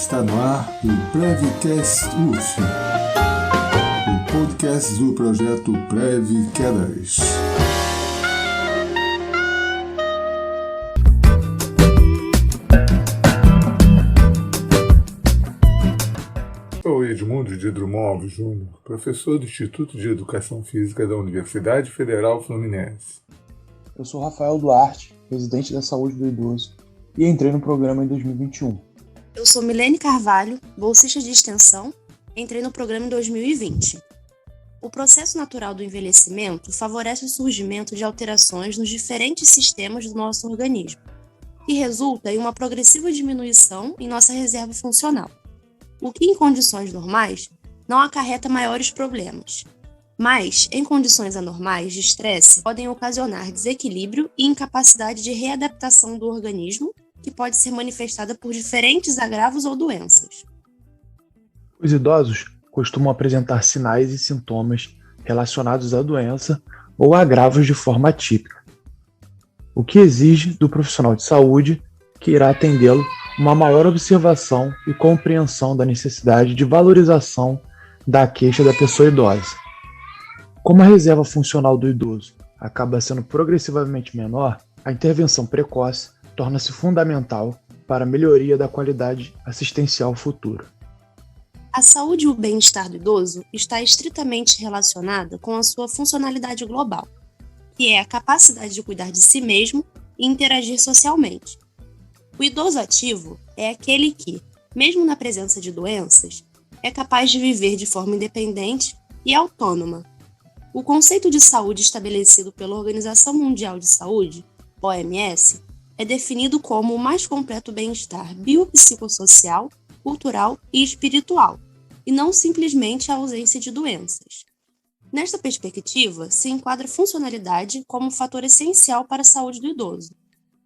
Está no ar o Prevcast UF, o podcast do projeto Prevquedas. Sou Edmundo de Drummond Alves Júnior, professor do Instituto de Educação Física da Universidade Federal Fluminense. Eu sou Rafael Duarte, residente da Saúde do Idoso, e entrei no programa em 2021. Eu sou Milene Carvalho, bolsista de extensão, entrei no programa em 2020. O processo natural do envelhecimento favorece o surgimento de alterações nos diferentes sistemas do nosso organismo, que resulta em uma progressiva diminuição em nossa reserva funcional, o que em condições normais não acarreta maiores problemas. Mas, em condições anormais de estresse, podem ocasionar desequilíbrio e incapacidade de readaptação do organismo, que pode ser manifestada por diferentes agravos ou doenças. Os idosos costumam apresentar sinais e sintomas relacionados à doença ou agravos de forma atípica, o que exige do profissional de saúde que irá atendê-lo uma maior observação e compreensão da necessidade de valorização da queixa da pessoa idosa. Como a reserva funcional do idoso acaba sendo progressivamente menor, a intervenção precoce torna-se fundamental para a melhoria da qualidade assistencial futura. A saúde e o bem-estar do idoso está estritamente relacionada com a sua funcionalidade global, que é a capacidade de cuidar de si mesmo e interagir socialmente. O idoso ativo é aquele que, mesmo na presença de doenças, é capaz de viver de forma independente e autônoma. O conceito de saúde estabelecido pela Organização Mundial de Saúde, OMS, é definido como o mais completo bem-estar biopsicossocial, cultural e espiritual, e não simplesmente a ausência de doenças. Nesta perspectiva, se enquadra a funcionalidade como um fator essencial para a saúde do idoso,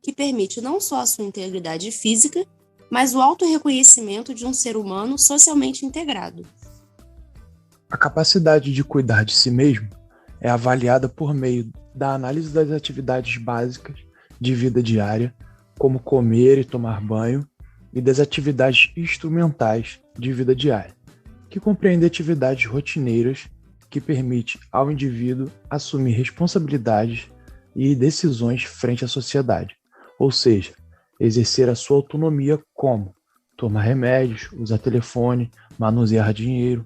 que permite não só a sua integridade física, mas o autorreconhecimento de um ser humano socialmente integrado. A capacidade de cuidar de si mesmo é avaliada por meio da análise das atividades básicas de vida diária, como comer e tomar banho, e das atividades instrumentais de vida diária, que compreende atividades rotineiras que permite ao indivíduo assumir responsabilidades e decisões frente à sociedade, ou seja, exercer a sua autonomia como tomar remédios, usar telefone, manusear dinheiro.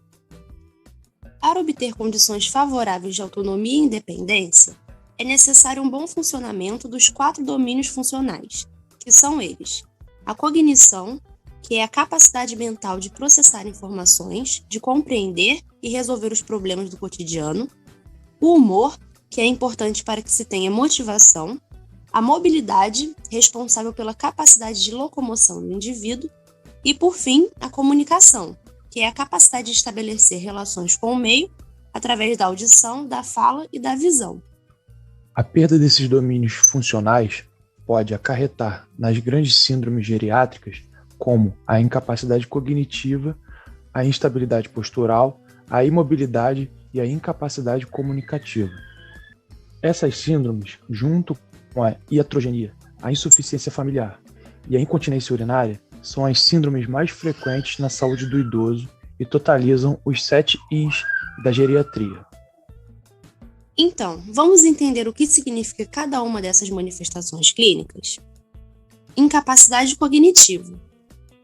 Para obter condições favoráveis de autonomia e independência, é necessário um bom funcionamento dos 4 domínios funcionais, que são eles: a cognição, que é a capacidade mental de processar informações, de compreender e resolver os problemas do cotidiano; o humor, que é importante para que se tenha motivação; a mobilidade, responsável pela capacidade de locomoção do indivíduo; e, por fim, a comunicação, que é a capacidade de estabelecer relações com o meio através da audição, da fala e da visão. A perda desses domínios funcionais pode acarretar nas grandes síndromes geriátricas, como a incapacidade cognitiva, a instabilidade postural, a imobilidade e a incapacidade comunicativa. Essas síndromes, junto com a iatrogenia, a insuficiência familiar e a incontinência urinária, são as síndromes mais frequentes na saúde do idoso e totalizam os 7 Is da geriatria. Então, vamos entender o que significa cada uma dessas manifestações clínicas? Incapacidade cognitiva.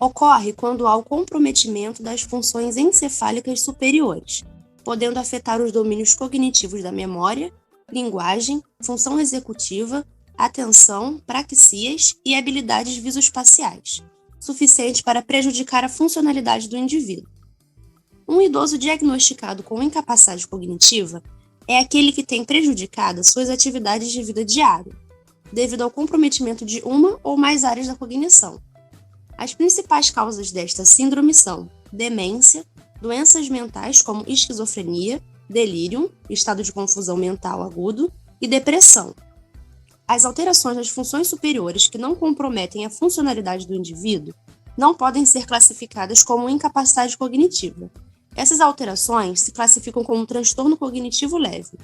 Ocorre quando há o comprometimento das funções encefálicas superiores, podendo afetar os domínios cognitivos da memória, linguagem, função executiva, atenção, praxias e habilidades visoespaciais, suficiente para prejudicar a funcionalidade do indivíduo. Um idoso diagnosticado com incapacidade cognitiva é aquele que tem prejudicado suas atividades de vida diária, devido ao comprometimento de uma ou mais áreas da cognição. As principais causas desta síndrome são demência, doenças mentais como esquizofrenia, delírio, estado de confusão mental agudo e depressão. As alterações nas funções superiores que não comprometem a funcionalidade do indivíduo não podem ser classificadas como incapacidade cognitiva. Essas alterações se classificam como um transtorno cognitivo leve.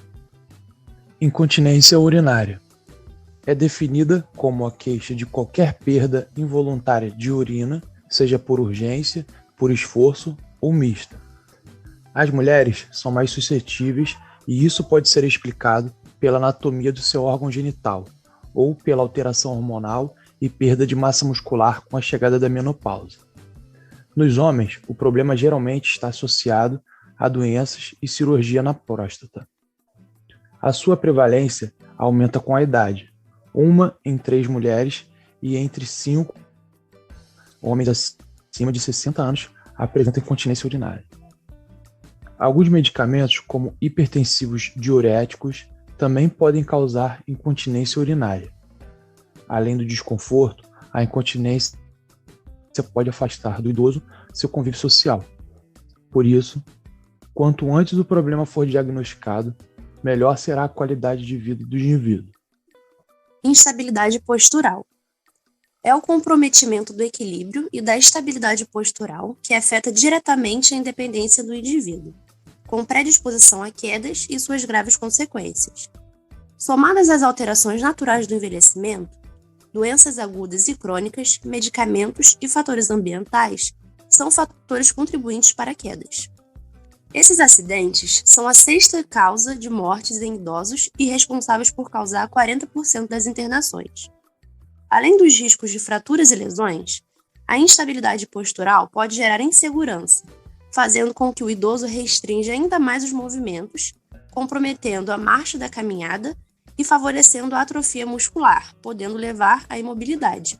Incontinência urinária. É definida como a queixa de qualquer perda involuntária de urina seja por urgência, por esforço ou mista. As mulheres são mais suscetíveis e isso pode ser explicado pela anatomia do seu órgão genital ou pela alteração hormonal e perda de massa muscular com a chegada da menopausa. Nos homens, o problema geralmente está associado a doenças e cirurgia na próstata. A sua prevalência aumenta com a idade, 1 em 3 mulheres e entre 5 homens acima de 60 anos apresentam incontinência urinária. Alguns medicamentos, como hipertensivos diuréticos, também podem causar incontinência urinária. Além do desconforto, a incontinência pode afastar do idoso seu convívio social. Por isso, quanto antes o problema for diagnosticado, melhor será a qualidade de vida do indivíduo. Instabilidade postural. É o comprometimento do equilíbrio e da estabilidade postural que afeta diretamente a independência do indivíduo, com predisposição a quedas e suas graves consequências. Somadas às alterações naturais do envelhecimento, doenças agudas e crônicas, medicamentos e fatores ambientais são fatores contribuintes para quedas. Esses acidentes são a 6ª causa de mortes em idosos e responsáveis por causar 40% das internações. Além dos riscos de fraturas e lesões, a instabilidade postural pode gerar insegurança, fazendo com que o idoso restrinja ainda mais os movimentos, comprometendo a marcha da caminhada e favorecendo a atrofia muscular, podendo levar à imobilidade.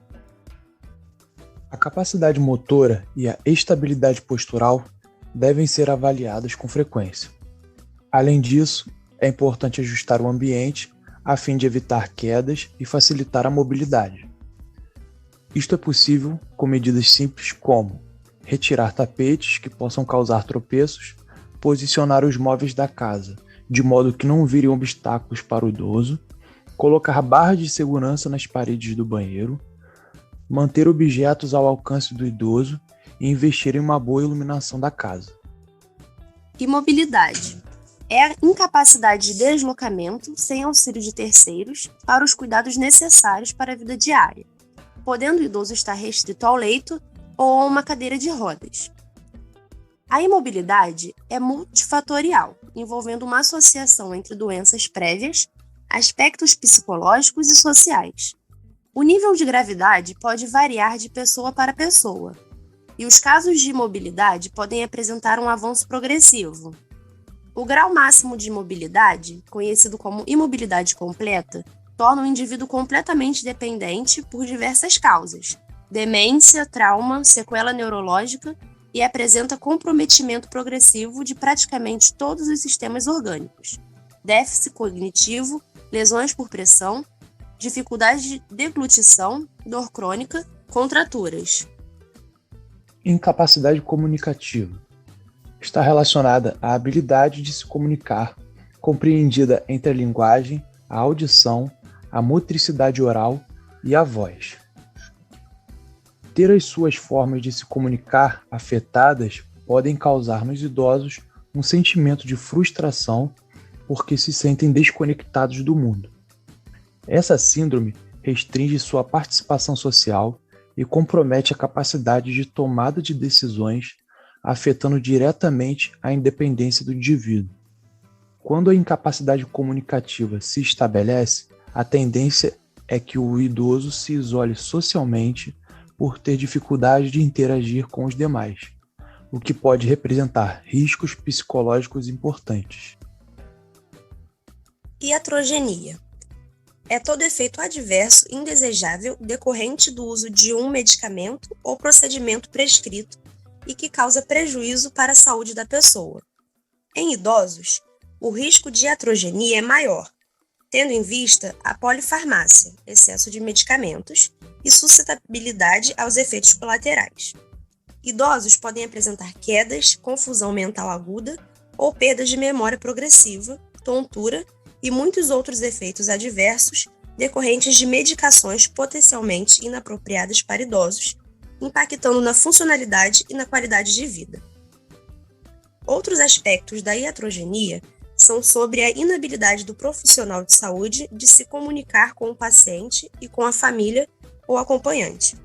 A capacidade motora e a estabilidade postural devem ser avaliadas com frequência. Além disso, é importante ajustar o ambiente a fim de evitar quedas e facilitar a mobilidade. Isto é possível com medidas simples como retirar tapetes que possam causar tropeços, posicionar os móveis da casa de modo que não virem obstáculos para o idoso, colocar barras de segurança nas paredes do banheiro, manter objetos ao alcance do idoso e investir em uma boa iluminação da casa. Imobilidade. É a incapacidade de deslocamento sem auxílio de terceiros para os cuidados necessários para a vida diária, podendo o idoso estar restrito ao leito ou a uma cadeira de rodas. A imobilidade é multifatorial, envolvendo uma associação entre doenças prévias, aspectos psicológicos e sociais. O nível de gravidade pode variar de pessoa para pessoa, e os casos de imobilidade podem apresentar um avanço progressivo. O grau máximo de imobilidade, conhecido como imobilidade completa, torna o indivíduo completamente dependente por diversas causas: demência, trauma, sequela neurológica, e apresenta comprometimento progressivo de praticamente todos os sistemas orgânicos, déficit cognitivo, lesões por pressão, dificuldade de deglutição, dor crônica, contraturas. Incapacidade comunicativa. Está relacionada à habilidade de se comunicar, compreendida entre a linguagem, a audição, a motricidade oral e a voz. Ter as suas formas de se comunicar afetadas podem causar nos idosos um sentimento de frustração porque se sentem desconectados do mundo. Essa síndrome restringe sua participação social e compromete a capacidade de tomada de decisões, afetando diretamente a independência do indivíduo. Quando a incapacidade comunicativa se estabelece, a tendência é que o idoso se isole socialmente por ter dificuldade de interagir com os demais, o que pode representar riscos psicológicos importantes. Iatrogenia. É todo efeito adverso indesejável decorrente do uso de um medicamento ou procedimento prescrito e que causa prejuízo para a saúde da pessoa. Em idosos, o risco de iatrogenia é maior, tendo em vista a polifarmácia, excesso de medicamentos, e suscetibilidade aos efeitos colaterais. Idosos podem apresentar quedas, confusão mental aguda ou perda de memória progressiva, tontura e muitos outros efeitos adversos decorrentes de medicações potencialmente inapropriadas para idosos, impactando na funcionalidade e na qualidade de vida. Outros aspectos da iatrogenia são sobre a inabilidade do profissional de saúde de se comunicar com o paciente e com a família ou acompanhante.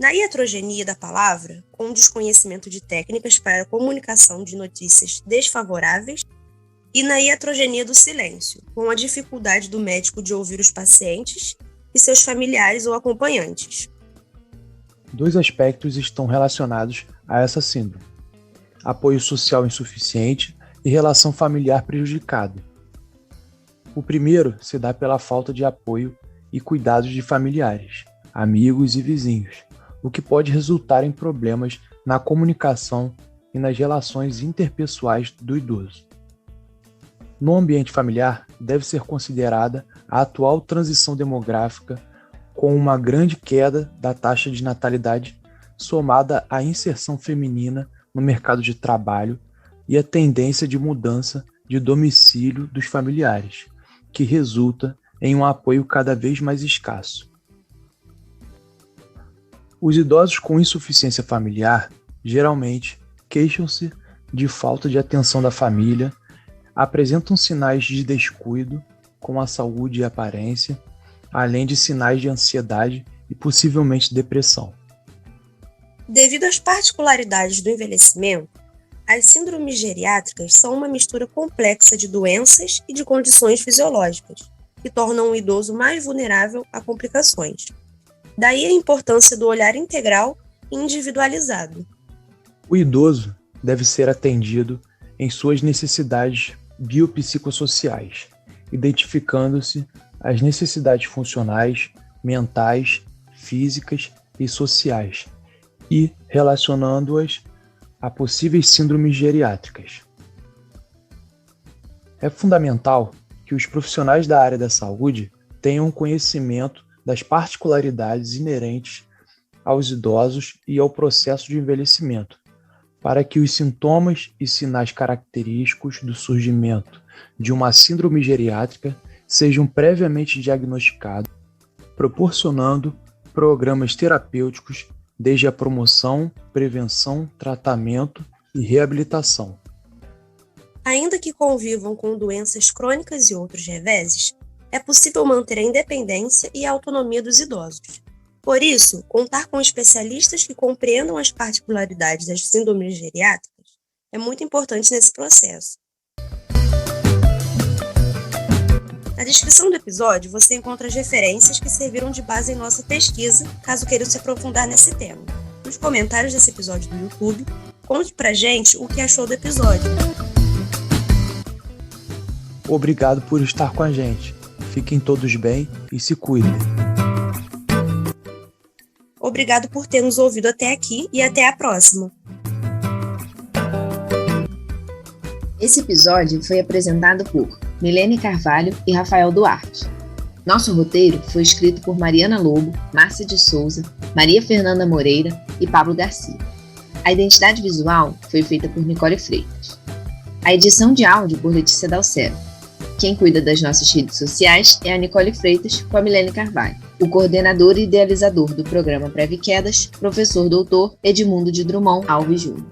Na iatrogenia da palavra, com o desconhecimento de técnicas para a comunicação de notícias desfavoráveis, e na iatrogenia do silêncio, com a dificuldade do médico de ouvir os pacientes e seus familiares ou acompanhantes. 2 aspectos estão relacionados a essa síndrome: apoio social insuficiente e relação familiar prejudicada. O primeiro se dá pela falta de apoio e cuidados de familiares, amigos e vizinhos, o que pode resultar em problemas na comunicação e nas relações interpessoais do idoso. No ambiente familiar, deve ser considerada a atual transição demográfica com uma grande queda da taxa de natalidade somada à inserção feminina no mercado de trabalho e a tendência de mudança de domicílio dos familiares, que resulta em um apoio cada vez mais escasso. Os idosos com insuficiência familiar geralmente queixam-se de falta de atenção da família, apresentam sinais de descuido com a saúde e aparência, além de sinais de ansiedade e possivelmente depressão. Devido às particularidades do envelhecimento, as síndromes geriátricas são uma mistura complexa de doenças e de condições fisiológicas, que tornam o idoso mais vulnerável a complicações. Daí a importância do olhar integral e individualizado. O idoso deve ser atendido em suas necessidades biopsicossociais, identificando-se as necessidades funcionais, mentais, físicas e sociais, e relacionando-as a possíveis síndromes geriátricas. É fundamental que os profissionais da área da saúde tenham conhecimento das particularidades inerentes aos idosos e ao processo de envelhecimento, para que os sintomas e sinais característicos do surgimento de uma síndrome geriátrica sejam previamente diagnosticados, proporcionando programas terapêuticos desde a promoção, prevenção, tratamento e reabilitação. Ainda que convivam com doenças crônicas e outros reveses, é possível manter a independência e a autonomia dos idosos. Por isso, contar com especialistas que compreendam as particularidades das síndromes geriátricas é muito importante nesse processo. Na descrição do episódio, você encontra as referências que serviram de base em nossa pesquisa, caso queira se aprofundar nesse tema. Nos comentários desse episódio do YouTube, conte pra gente o que achou do episódio. Obrigado por estar com a gente. Fiquem todos bem e se cuidem. Obrigado por ter nos ouvido até aqui e até a próxima. Esse episódio foi apresentado por Milene Carvalho e Rafael Duarte. Nosso roteiro foi escrito por Mariana Lobo, Márcia de Souza, Maria Fernanda Moreira e Pablo Garcia. A identidade visual foi feita por Nicole Freitas. A edição de áudio por Letícia Dalcero. Quem cuida das nossas redes sociais é a Nicole Freitas com a Milene Carvalho. O coordenador e idealizador do programa Preve Quedas, professor doutor Edmundo de Drummond Alves Júnior.